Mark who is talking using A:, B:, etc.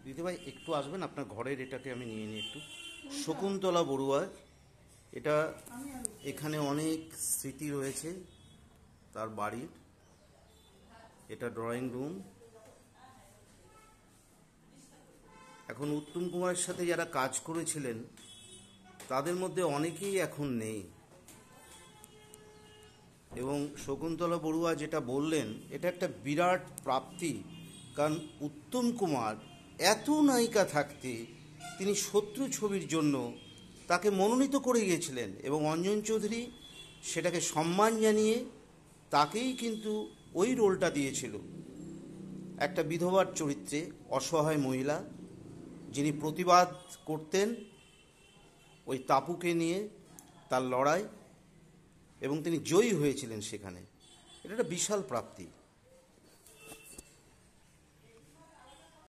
A: দিদিভাই একটু আসবেন, আপনার ঘরের এটাকে আমি নিয়ে নিই একটু। শকুন্তলা বড়ুয়া, এটা এখানে অনেক স্মৃতি রয়েছে তার বাড়ির। এটা ড্রয়িং রুম। এখন উত্তম কুমারের সাথে যারা কাজ করেছিলেন তাদের মধ্যে অনেকেই এখন নেই। এবং শকুন্তলা বড়ুয়া যেটা বললেন এটা একটা বিরাট প্রাপ্তি, কারণ উত্তম কুমার এত নায়িকা থাকতে তিনি শত্রু ছবির জন্য তাকে মনোনীত করে গিয়েছিলেন এবং অঞ্জন চৌধুরী সেটাকে সম্মান জানিয়ে তাকেই কিন্তু ওই রোলটা দিয়েছিল। একটা বিধবার চরিত্রে অসহায় মহিলা যিনি প্রতিবাদ করতেন ওই তাপুকে নিয়ে, তার লড়াই, এবং তিনি জয়ী হয়েছিলেন সেখানে। এটা একটা বিশাল প্রাপ্তি।